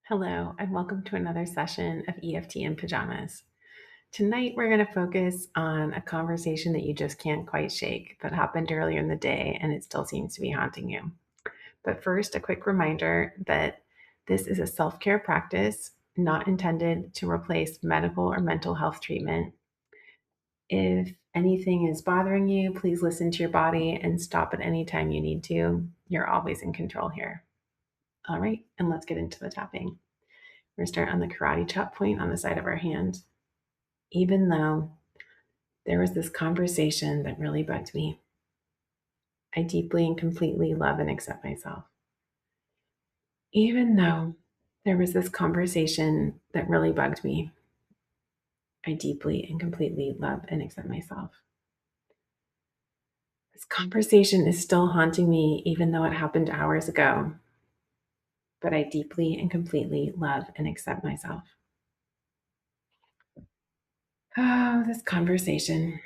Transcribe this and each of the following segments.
Hello, and welcome to another session of EFT in Pajamas. Tonight, we're going to focus on a conversation that you just can't quite shake that happened earlier in the day and it still seems to be haunting you. But first, a quick reminder that this is a self care practice not intended to replace medical or mental health treatment. If anything is bothering you, please listen to your body and stop at any time you need to. You're always in control here. All right, and let's get into the tapping. We're going to start on the karate chop point on the side of our hand. Even though there was this conversation that really bugged me, I deeply and completely love and accept myself. Even though there was this conversation that really bugged me, I deeply and completely love and accept myself. This conversation is still haunting me, even though it happened hours ago, but I deeply and completely love and accept myself. Oh, this conversation,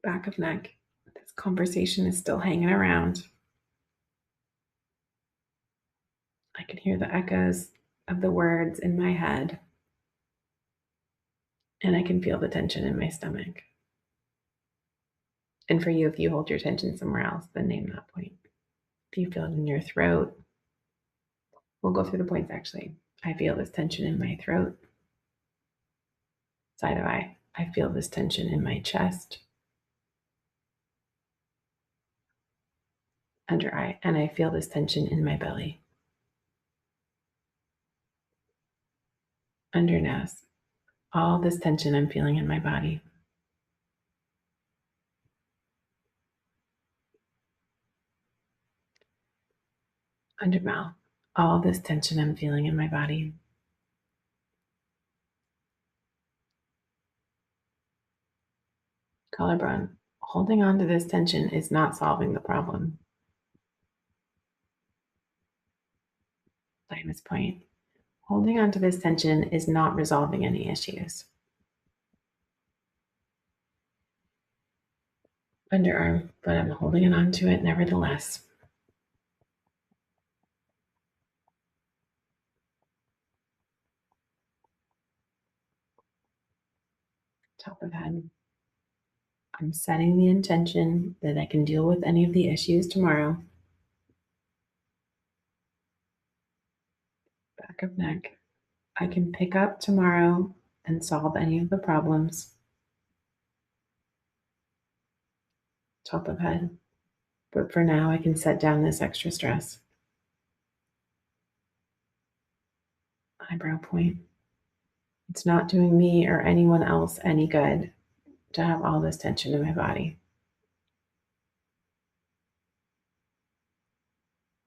back of neck, this conversation is still hanging around. I can hear the echoes of the words in my head, and I can feel the tension in my stomach. And for you, if you hold your tension somewhere else, then name that point. If you feel it in your throat, we'll go through the points actually. I feel this tension in my throat, side of eye. I feel this tension in my chest, under eye, and I feel this tension in my belly, under nose. All this tension I'm feeling in my body. Under mouth. All this tension I'm feeling in my body. Collarbone. Holding on to this tension is not solving the problem. Thymus point. Holding on to this tension is not resolving any issues. Underarm, but I'm holding on to it nevertheless. Top of head. I'm setting the intention that I can deal with any of the issues tomorrow. Back of neck. I can pick up tomorrow and solve any of the problems. Top of head. But for now, I can set down this extra stress. Eyebrow point. It's not doing me or anyone else any good to have all this tension in my body.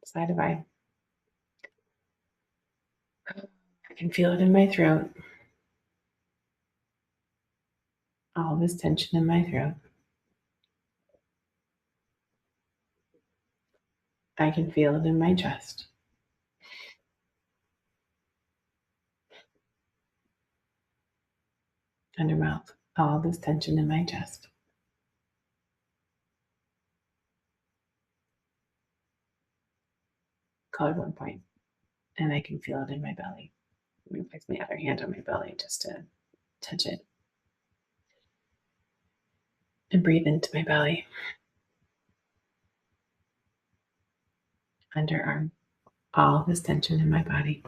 Side of eye. I can feel it in my throat. All this tension in my throat. I can feel it in my chest. Under mouth. All this tension in my chest. Collarbone point. And I can feel it in my belly. I'm going to place my other hand on my belly just to touch it. And breathe into my belly. Underarm. All this tension in my body.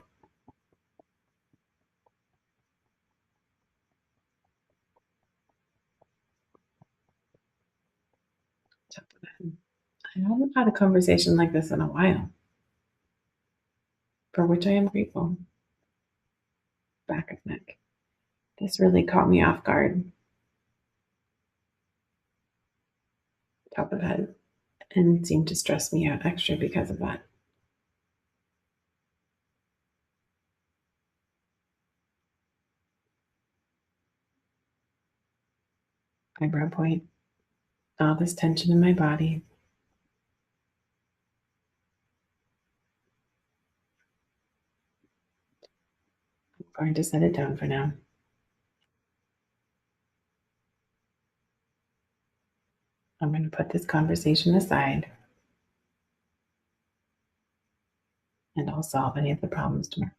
Top of the head. I haven't had a conversation like this in a while, for which I am grateful. Back of neck. This really caught me off guard. Top of head. And seemed to stress me out extra because of that. Eyebrow point. All this tension in my body. I'm going to set it down for now. I'm going to put this conversation aside. and I'll solve any of the problems tomorrow.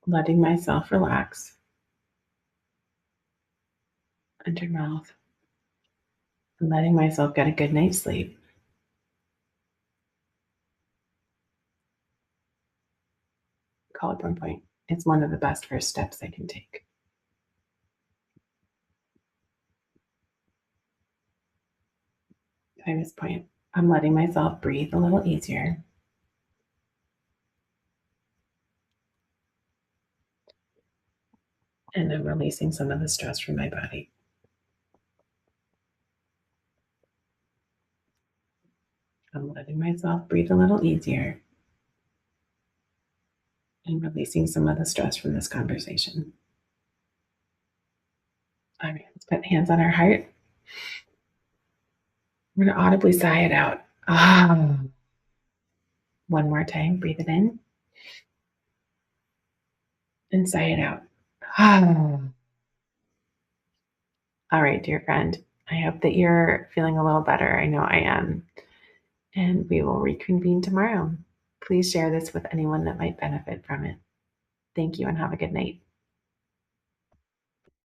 Letting myself relax under mouth and letting myself get a good night's sleep. Collarbone point. It's one of the best first steps I can take. Thymus point. I'm letting myself breathe a little easier. And I'm releasing some of the stress from my body. I'm letting myself breathe a little easier and releasing some of the stress from this conversation. All right, let's put hands on our heart. We're going to audibly sigh it out. Ah. One more time. Breathe it in and sigh it out. Ah. All right, dear friend. I hope that you're feeling a little better. I know I am. And we will reconvene tomorrow. Please share this with anyone that might benefit from it. Thank you and have a good night.